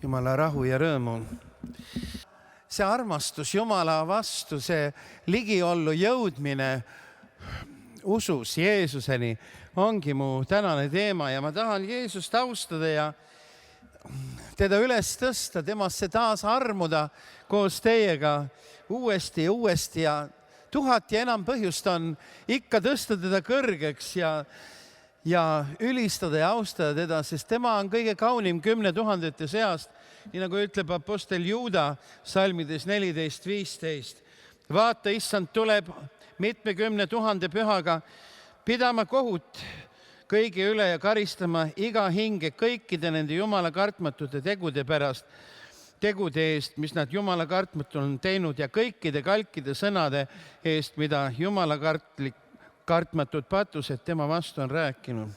Jumala rahu ja rõõmu. See armastus Jumala vastu, see ligiollu jõudmine usus Jeesuseni ongi mu tänane teema ja ma tahan Jeesust austada ja teda üles tõsta, temasse taas armuda koos teiega uuesti ja 1000 ja enam põhjust on ikka tõsta teda kõrgeks ja ülistada ja austada teda, sest tema on kõige kaunim 10 000 seast, nii nagu ütleb apostel Juuda salmides 14:15. Vaata, issand tuleb 70 000 pühaga pidama kohut kõigi üle ja karistama iga hinge kõikide nende Jumala kartmatute tegude pärast, tegude eest, mis nad Jumala kartmatul on teinud ja kõikide kalkide sõnade eest, mida Jumala kartmatud patused tema vastu on rääkinud.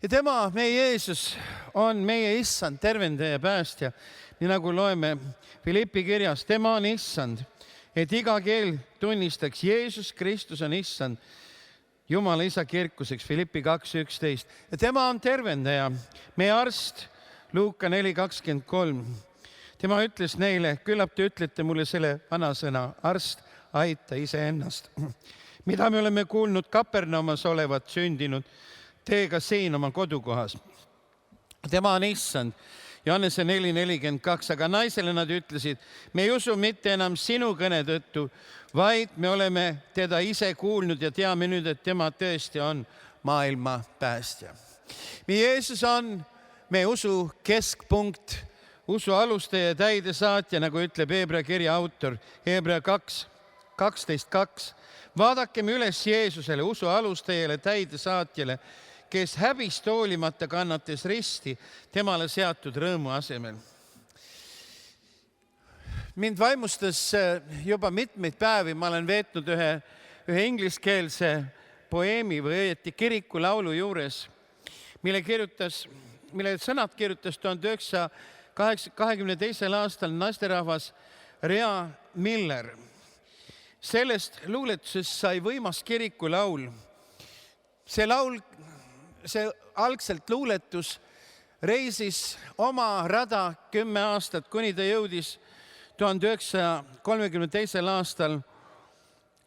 Ja tema, meie Jeesus, on meie issand, tervendaja ja päästja. Nii nagu loeme Filippi kirjas, tema on issand, et iga keel tunnistaks, Jeesus Kristus on issand, Jumala isa kirkuseks, Filippi 2:11. Ja tema on tervendaja, meie arst, Luuka 4:23. Tema ütles neile, küllap te ütlete mulle selle vanasõna, arst, aita iseennast. Mida me oleme kuulnud Kapernaumas olevat sündinud, tee ka siin oma kodukohas. Tema on issand, Johannese 4:42, aga naisele nad ütlesid, me ei usu mitte enam sinu kõne tõttu, vaid me oleme teda ise kuulnud ja teame nüüd, et tema tõesti on maailma päästja. Meie Jeesus on meie usu keskpunkt, usu alustaja ja täidesaatja, nagu ütleb Hebra kirja autor, Hebra 2:12. Vaadakem üles Jeesusele, usu alustajale, täidesaatjale, kes häbist hoolimata kannates risti temale seatud rõõmu asemel. Mind vaimustas juba mitmeid päevi, ma olen veetnud ühe ingliskeelse poeemi või õieti kirikulaulu juures, mille sõnad kirjutas 1922. aastal naisterahvas Rea Miller. Sellest luuletusest sai võimas kirikulaul. See algselt luuletus reisis oma rada 10 aastat, kuni ta jõudis 1932. aastal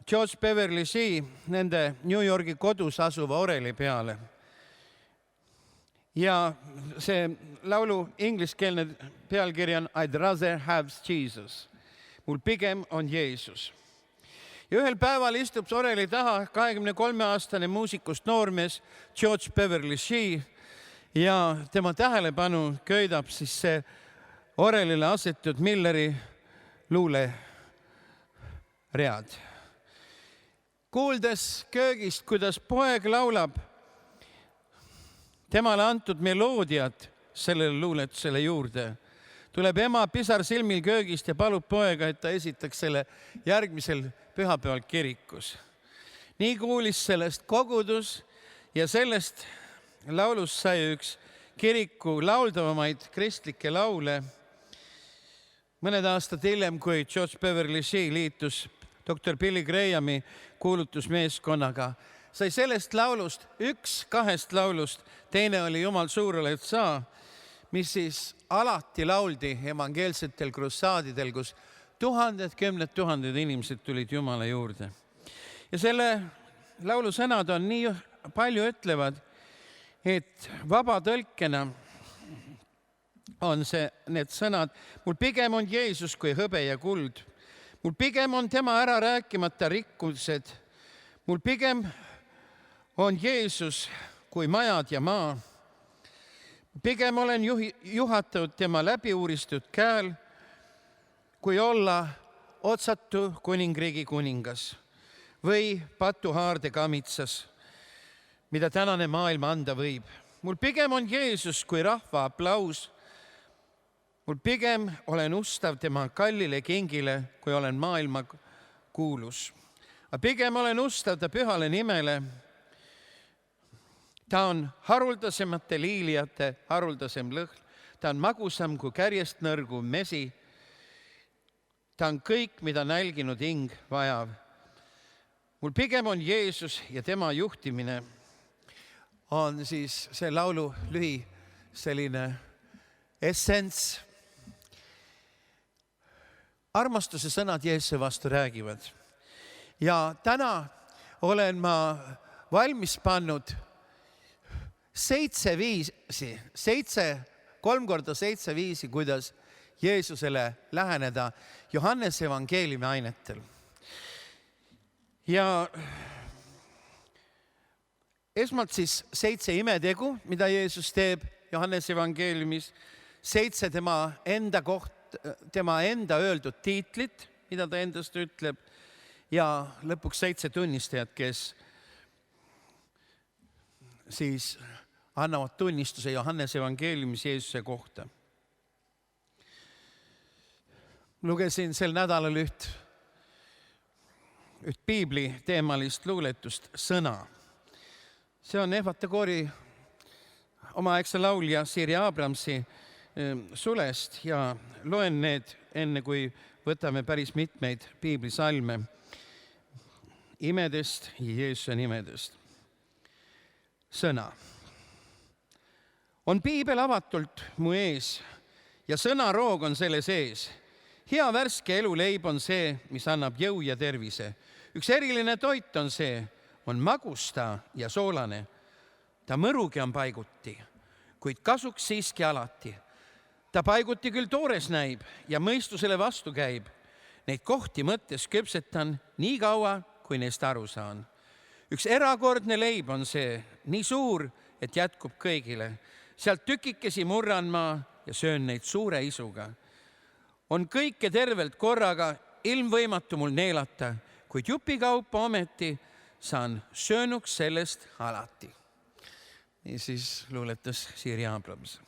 George Beverly Shea nende New Yorgi kodus asuva oreli peale. Ja see laulu ingliskeelne pealkiri on I'd rather have Jesus. Mul pigem on Jeesus. Ja ühel päeval istub oreli taha 23-aastane muusikust noormees George Beverly Shea ja tema tähelepanu köidab siis see orelile asetud Milleri luuleread. Kuuldes köögist, kuidas poeg laulab temale antud meloodiat sellele luuletusele juurde, tuleb ema pisar silmil köögist ja palub poega, et ta esitaks selle järgmisel pühapäeval kirikus. Nii kuulis sellest kogudus ja sellest laulust sai üks kiriku lauldavamaid kristlikke laule. Mõned aastad hiljem, kui George Beverly Shea liitus doktor Billy Grahami kuulutusmeeskonnaga, sai sellest laulust, 2 laulust, teine oli Jumal suur oled sa, mis siis alati lauldi evangeelsetel krussaadidel, kus 1000, 10 000 inimesed tulid Jumala juurde. Ja selle laulu sõnad on nii palju ütlevad, et vabatõlkena on need sõnad, mul pigem on Jeesus kui hõbe ja kuld. Mul pigem on tema ära rääkimata rikkused. Mul pigem on Jeesus kui majad ja maa. Pigem olen juhatatud tema läbiuuristud käel, kui olla otsatu kuningriigi kuningas või patuhaarde kamitsas, mida tänane maailm anda võib. Mul pigem on Jeesus kui rahva aplaus. Mul pigem olen ustav tema kallile kingile, kui olen maailma kuulus. Pigem olen ustav ta pühale nimele. Ta on haruldasemate liiliate haruldasem lõhn. Ta on magusam kui kärjest nõrgu mesi. Ta on kõik, mida nälginud hing vajav. Mul pigem on Jeesus ja tema juhtimine on siis see laulu lühi selline essents, armastuse sõnad Jeesuse vastu räägivad. Ja täna olen ma valmis pannud 7 viisi, 3 korda 7 viisi, kuidas Jeesusele läheneda Johannese evangeeliumi ainetel. Ja esmalt siis 7 imetegu, mida Jeesus teeb Johannese evangeeliumis, 7 tema enda öeldud tiitlit, mida ta endast ütleb, ja lõpuks 7 tunnistajat, kes siis annavad tunnistuse Johannese evangeeliumis Jeesuse kohta. Lugesin sel nädalal üht piibli teemalist luuletust Sõna. See on Ehvate koori omaaegse laulja Siri Abramsi sulest ja loen need enne, kui võtame päris mitmeid piiblisalme imedest ja Jeesuse nimedest. Sõna. On piibel avatult mu ees ja sõnaroog on selle sees. Hea värske eluleib on see, mis annab jõu ja tervise. Üks eriline toit on see, on magusta ja soolane. Ta mõrugi on paiguti, kuid kasuks siiski alati. Ta paiguti küll toores näib ja mõistusele vastu käib. Neid kohti mõttes küpsetan nii kaua, kui neist aru saan. Üks erakordne leib on see, nii suur, et jätkub kõigile. Sealt tükikesi murran ma ja söön neid suure isuga. On kõike tervelt korraga, ilmvõimatu mul neelata, kuid jupikaupa ometi saan söönuks sellest alati. Nii siis luuletas Siri Abrams.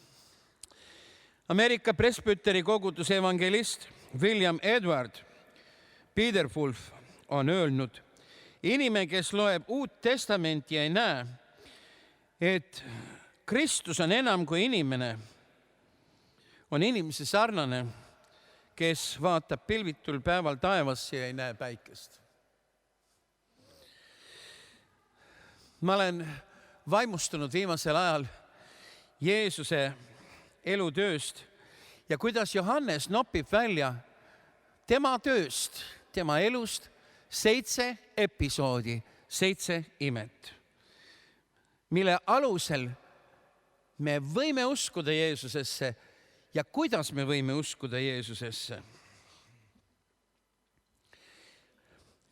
Ameerika presbüteri koguduse evangelist William Edward Peterwolf on öelnud, inimene, kes loeb Uut Testamenti ja ei näe, et Kristus on enam kui inimene, on inimese sarnane, kes vaatab pilvitul päeval taevasse ja ei näe päikest. Ma olen vaimustunud viimasel ajal Jeesuse elutööst ja kuidas Johannes nopib välja tema tööst, tema elust 7 episoodi, 7 imet, mille alusel me võime uskuda Jeesusesse ja kuidas me võime uskuda Jeesusesse.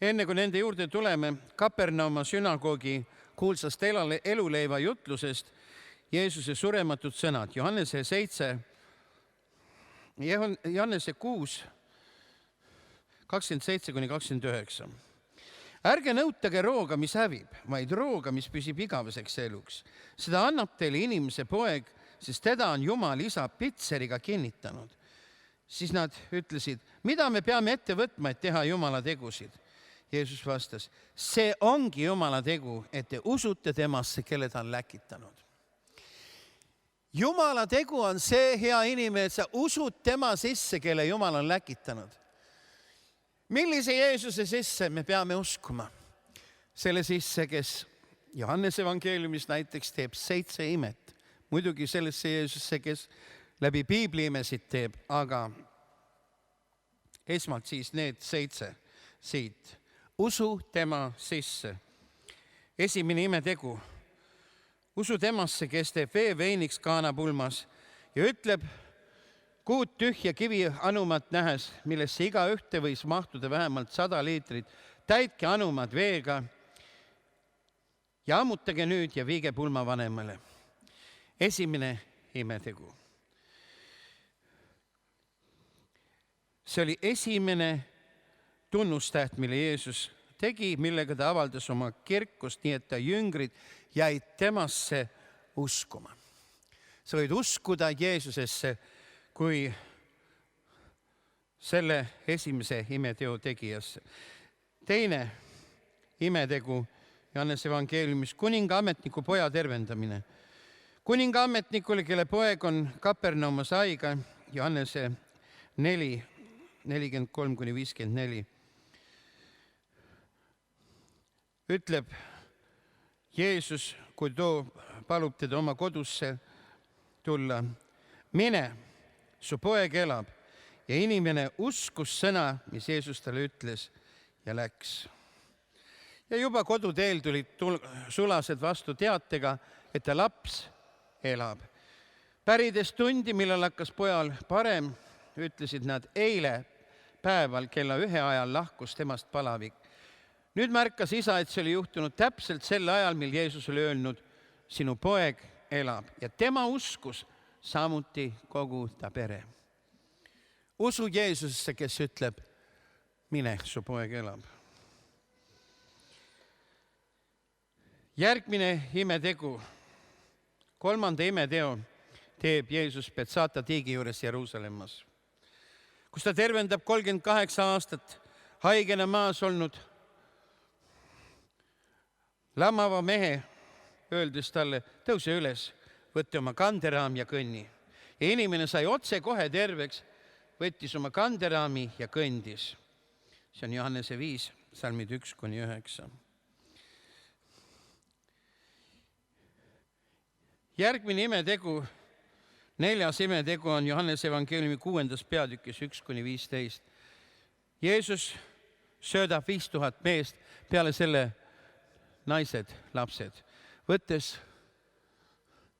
Enne kui nende juurde tuleme, Kapernauma sünagoogi kuulsast eluleiva jutlusest Jeesuse surematud sõnad. Johannese 6, 27-29. Ärge nõutage rooga, mis hävib, vaid rooga, mis püsib igaveseks eluks. Seda annab teile inimese poeg, sest teda on Jumal isa pitseriga kinnitanud. Siis nad ütlesid, mida me peame ette võtma, et teha Jumala tegusid? Jeesus vastas, see ongi Jumala tegu, et te usute temasse, kelle ta on läkitanud. Jumala tegu on see, hea inimene, et sa usud tema sisse, kelle Jumal on läkitanud. Millise Jeesuse sisse me peame uskuma? Selle sisse, kes Johannese evangeeliumis näiteks teeb 7 imet. Muidugi sellesse Jeesusse, kes läbi piibli imesid teeb, aga esmalt siis need 7 siit. Usu tema sisse. Esimene imetegu. Usu temasse, kes teeb vee veiniks kaanapulmas ja ütleb, kuud tühja kivi anumat nähes, millesse iga ühte võis mahtuda vähemalt 100 liitrit, täitke anumad veega ja ammutage nüüd ja viige pulma vanemale. Esimene imetegu. See oli esimene tunnustäht, mille Jeesus tegi, millega ta avaldas oma kirkust, nii et ta jüngrid jäid temasse uskuma. Sa võid uskuda Jeesusesse kui selle esimese imeteo tegijasse. Teine imetegu Johannese evangeeliumis, kuninga ametniku poja tervendamine. Kuninga ametnikule, kelle poeg on Kapernaumas haige, Johannese 4, 43-54. Ütleb Jeesus, kui too palub teda oma kodusse tulla, mine, su poeg elab. ja inimene uskus sõna, mis Jeesus talle ütles ja läks. Ja juba koduteel tulid sulased vastu teatega, et ta laps elab. Pärides tundi, millal hakkas pojal parem, ütlesid nad, eile päeval kella 1 ajal lahkus temast palavik. Nüüd märkas isa, et see oli juhtunud täpselt sel ajal, mil Jeesus oli öelnud, sinu poeg elab, ja tema uskus samuti kogu ta pere. Usu Jeesusesse, kes ütleb, mine, su poeg elab. Järgmine imetegu, 3. imeteo teeb Jeesus Betsata tiigi juures Jeruusalemmas, kus ta tervendab 38 aastat haigena maas olnud lamava mehe, öeldes talle, tõuse üles, võtte oma kanderaam ja kõnni. Ja inimene sai otse kohe terveks, võttis oma kanderaami ja kõndis. See on Johannese 5, salmid 1-9. Järgmine imetegu, 4. imetegu on Johannese evangeeliumi 6. peatükis 1-15. Jeesus söödab 5000 meest, peale selle naised, lapsed. Võttes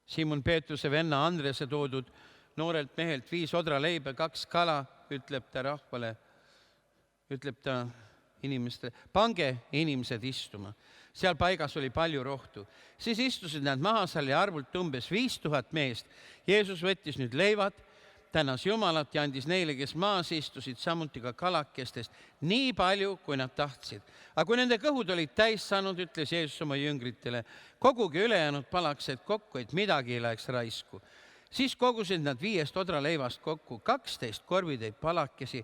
Simon Peetruse venna Andrese toodud noorelt mehelt 5 odraleiba, 2 kala, ütleb ta rahvale, ütleb ta inimestele, pange inimesed istuma. Seal paigas oli palju rohtu. Siis istusid nad maha seal ja arvult umbes 5000 meest. Jeesus võttis nüüd leivad, tänas Jumalat ja andis neile, kes maas istusid, samuti ka kalakestest, nii palju, kui nad tahtsid. Aga kui nende kõhud olid täis saanud, ütles Jeesus oma jüngritele, koguge ülejäänud palaksed kokku, et midagi ei läheks raisku. Siis kogusid nad 5 odraleivast kokku 12 korvitäit palakesi,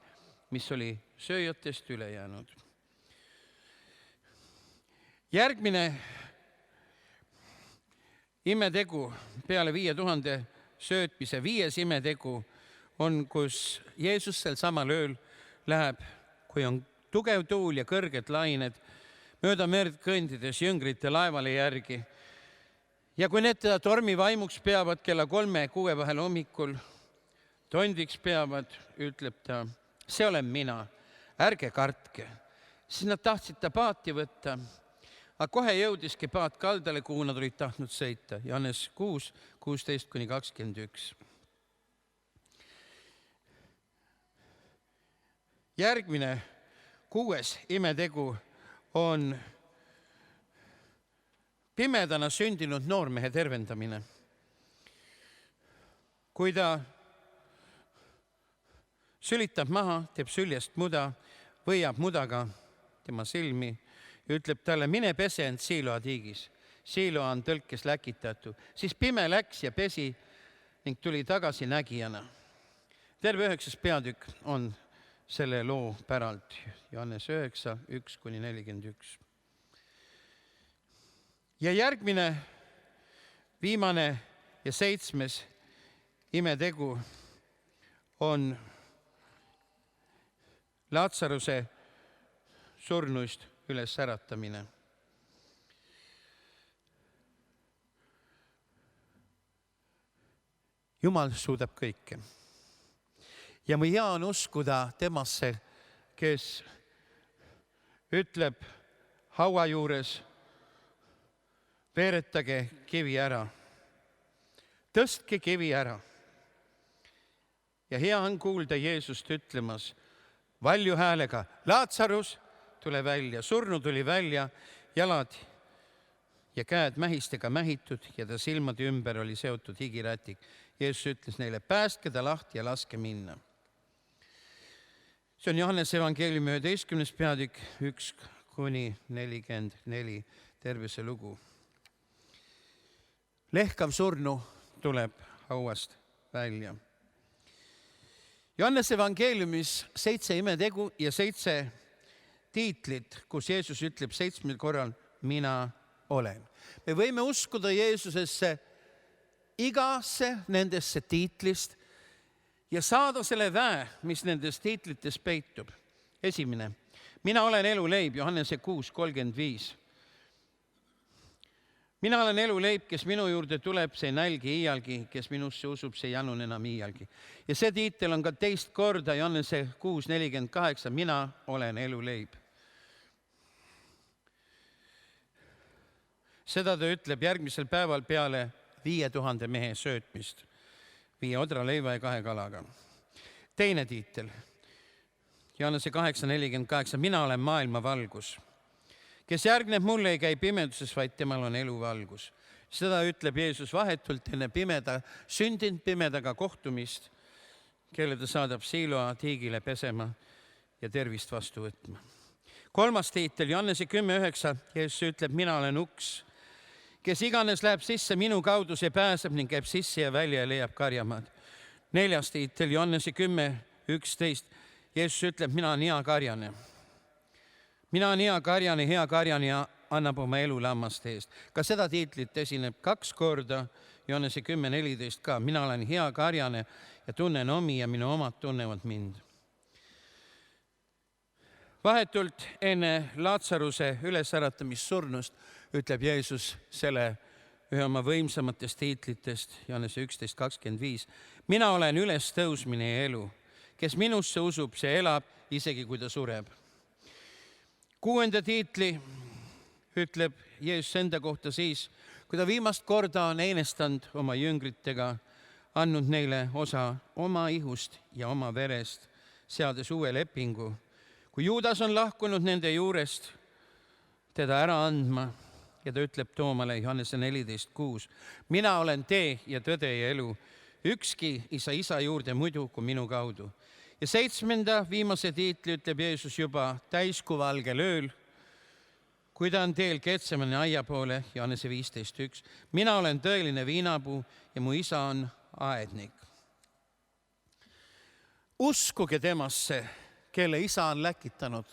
mis oli sööjatest üle jäänud. Järgmine imetegu peale 5000 söötmise, 5. imetegu on, kus Jeesus sel samal ööl läheb, kui on tugev tuul ja kõrged lained, mööda merd kõndides jüngrite laevale järgi. Ja kui need teda tormi vaimuks peavad kella 3-6 vahel hommikul, tondiks peavad, ütleb ta, see olen mina, ärge kartke. Siis nad tahtsid ta paati võtta, aga kohe jõudiski paat kaldale, kuhu nad olid tahtnud sõita. Johannes 6, 16-21. Järgmine 6. imetegu on pimedana sündinud noormehe tervendamine. Kui ta sülitab maha, teeb süljest muda, võiab mudaga tema silmi ja ütleb talle, mine pese end Siiloa tiigis. Siiloa on tõlkes läkitatu. Siis pime läks ja pesi ning tuli tagasi nägijana. Terve 9. peatükk on selle loo päralt. Johannes 9, 1-41. Ja järgmine, viimane ja 7. imetegu on Laatsaruse surnuist üles äratamine. Jumal suudab kõike. Ja mu hea on uskuda temasse, kes ütleb haua juures, veeretage kivi ära. Tõstke kivi ära. Ja hea on kuulda Jeesust ütlemas valju häälega, Laatsarus, tule välja. Surnu tuli välja, jalad ja käed mähistega mähitud ja ta silmade ümber oli seotud higirätik. Jeesus ütles neile, päästke ta lahti ja laske minna. See on Johannese evangeeliumi 11. peatükk 1-44, terve see lugu. Lehkav surnu tuleb hauast välja. Johannese evangeeliumis 7 imetegu ja 7 tiitlit, kus Jeesus ütleb 7 korral, mina olen. Me võime uskuda Jeesusesse igasse nendesse tiitlist ja saada selle väe, mis nendes tiitlites peitub. Esimene, mina olen eluleib, Johannese 6:35. mina olen eluleib, kes minu juurde tuleb, see ei nälgi iialgi, kes minusse usub, see ei janune enam iialgi. Ja see tiitel on ka teist korda Johannese 6:48, mina olen eluleib. Seda ta ütleb järgmisel päeval peale 5000 mehe söötmist, 5 odraleiva ja 2 kalaga. Teine tiitel, Johannese 8:48, mina olen maailma valgus. Kes järgneb mulle, ei käi pimeduses, vaid temal on eluvalgus. Seda ütleb Jeesus vahetult enne sündinud pimedaga kohtumist, kelle ta saadab Siiloa tiigile pesema ja tervist vastu võtma. Kolmas tiitel, Johannese 10:9, Jeesus ütleb, mina olen uks. Kes iganes läheb sisse minu kaudu, see pääseb ning käib sisse ja välja ja leiab karjamaad. Neljas tiitel, Johannese 10:11, Jeesus ütleb, mina olen hea karjane. Mina olen hea karjane ja annab oma elu lammaste eest. Ka seda tiitlit esineb 2 korda, Johannese 10:14 ka. Mina olen hea karjane ja tunnen omi ja minu omad tunnevad mind. Vahetult enne Laatsaruse ülesäratamist surnust ütleb Jeesus selle ühe oma võimsamatest tiitlitest, Johannese 11:25. Mina olen ülestõusmine ja elu. Kes minusse usub, see elab, isegi kui ta sureb. 6. tiitli ütleb Jeesus enda kohta siis, kui ta viimast korda on eenestanud oma jüngritega, andnud neile osa oma ihust ja oma verest, seades uue lepingu. Kui Juudas on lahkunud nende juurest teda ära andma ja ta ütleb Toomale Johannese 14:6, mina olen tee ja tõde ja elu. Ükski ei saa isa juurde muidu kui minu kaudu. Ja 7. viimase tiitli ütleb Jeesus juba täiskuuvalgel ööl, kui ta on teel Getsemani aia poole, Johannese 15:1. Mina olen tõeline viinapuu ja mu isa on aednik. Uskuge temasse, kelle isa on läkitanud,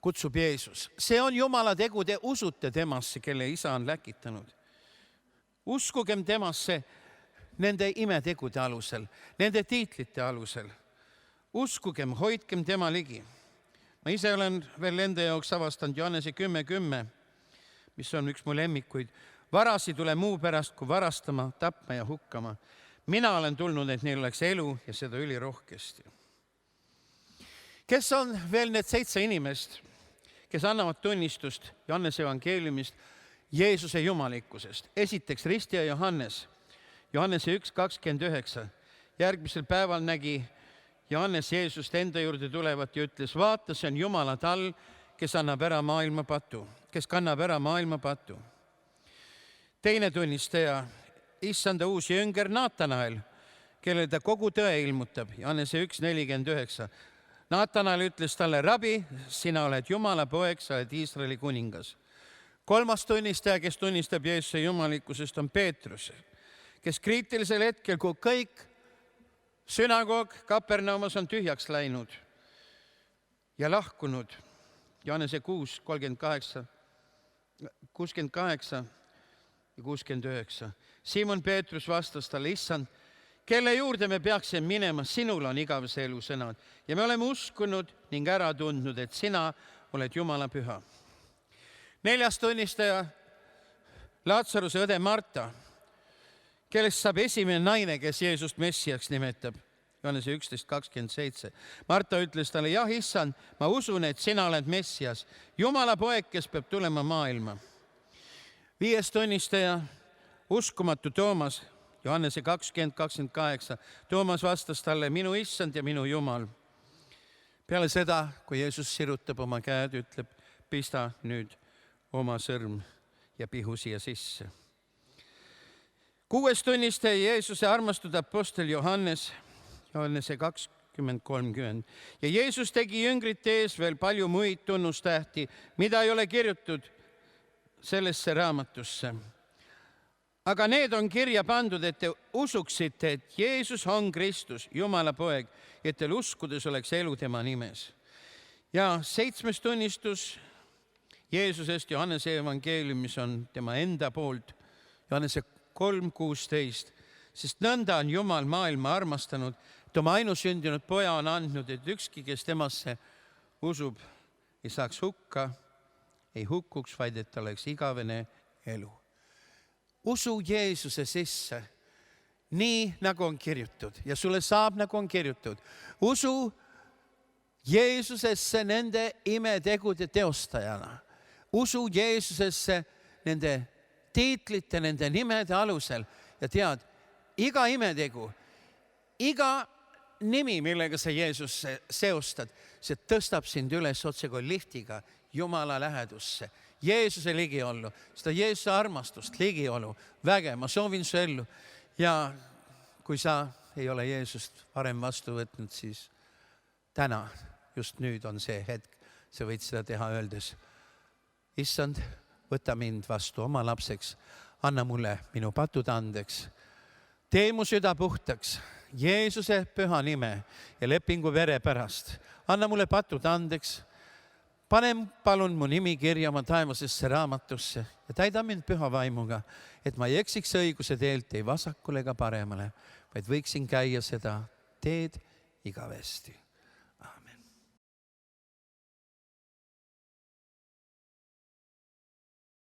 kutsub Jeesus. See on Jumala tegu, te usute temasse, kelle isa on läkitanud. Uskugem temasse nende imetegude alusel, nende tiitlite alusel. Uskugem, hoidkem tema ligi. Ma ise olen veel enda jaoks avastanud Johannese 10:10, mis on üks mu lemmikuid. Varas ei tule muu pärast, kui varastama, tapma ja hukkama. Mina olen tulnud, et neil oleks elu ja seda ülirohkesti. Kes on veel need 7 inimest, kes annavad tunnistust Johannese evangeeliumist Jeesuse jumalikkusest? Esiteks ristija Johannes, Johannese 1:29. Järgmisel päeval nägi Johannes Jeesust enda juurde tulevat ja ütles, vaata, see on Jumala tall, kes kannab ära maailma patu. Teine tunnistaja, issanda uus jünger Naatanael, kellele ta kogu tõe ilmutab, Johannese 1:49. Naatanael ütles talle, rabi, sina oled Jumala poeg, sa oled Iisraeli kuningas. Kolmas tunnistaja, kes tunnistab Jeesuse jumalikkusest, on Peetrus, kes kriitilisel hetkel, kui kõik sünagoog Kapernaumas on tühjaks läinud ja lahkunud, Johannese 6:68 ja 69. Simon Peetrus vastas talle, issand, kelle juurde me peaksime minema, sinul on igavese elu sõnad ja me oleme uskunud ning ära tundnud, et sina oled Jumala püha. Neljas tunnistaja, Laatsaruse õde Marta, kellest saab esimene naine, kes Jeesust Messiaks nimetab, Johannese 11:27. Marta ütles talle, jah, issand, ma usun, et sina oled Messias, Jumala poeg, kes peab tulema maailma. Viies tunnistaja, uskumatu Toomas, Johannese 20:28. Toomas vastas talle, minu issand ja minu Jumal. Peale seda, kui Jeesus sirutab oma käed, ütleb, pista nüüd oma sõrm ja pihu siia sisse. 6. tunnistaja, Jeesuse armastatud apostel Johannes, Johannese 20:30. Ja Jeesus tegi jüngrite ees veel palju muid tunnustähti, mida ei ole kirjutatud sellesse raamatusse. Aga need on kirja pandud, et te usuksite, et Jeesus on Kristus, Jumala poeg, et teil uskudes oleks elu tema nimes. Ja 7. tunnistus Jeesusest Johannese evangeeliumis on tema enda poolt, Johannese 3:16, sest nõnda on Jumal maailma armastanud, et oma ainusündinud poja on andnud, et ükski, kes temasse usub, ei saaks hukka, ei hukkuks, vaid et ta oleks igavene elu. usu Jeesuse sisse, nii nagu on kirjutatud ja sulle saab nagu on kirjutatud. Usu Jeesusesse nende imetegude teostajana. Usu Jeesusesse nende tiitlite, nende nimede alusel ja tead, iga imetegu, iga nimi, millega sa Jeesusse seostad, see tõstab sind üles otse kui liftiga Jumala lähedusse. Jeesuse ligiolu, seda Jeesuse armastust, ligiolu, väge, ma soovin su ellu. Ja kui sa ei ole Jeesust varem vastu võtnud, siis täna, just nüüd on see hetk, sa võid seda teha öeldes. Issand, võta mind vastu oma lapseks, anna mulle minu patud andeks. Tee mu süda puhtaks Jeesuse püha nime ja lepingu vere pärast. Anna mulle patud andeks. Pane palun mu nimi kirja oma taevasesse raamatusse ja täida mind püha vaimuga, et ma ei eksiks õiguse teelt ei vasakule ega paremale, vaid võiksin käia seda teed igavesti.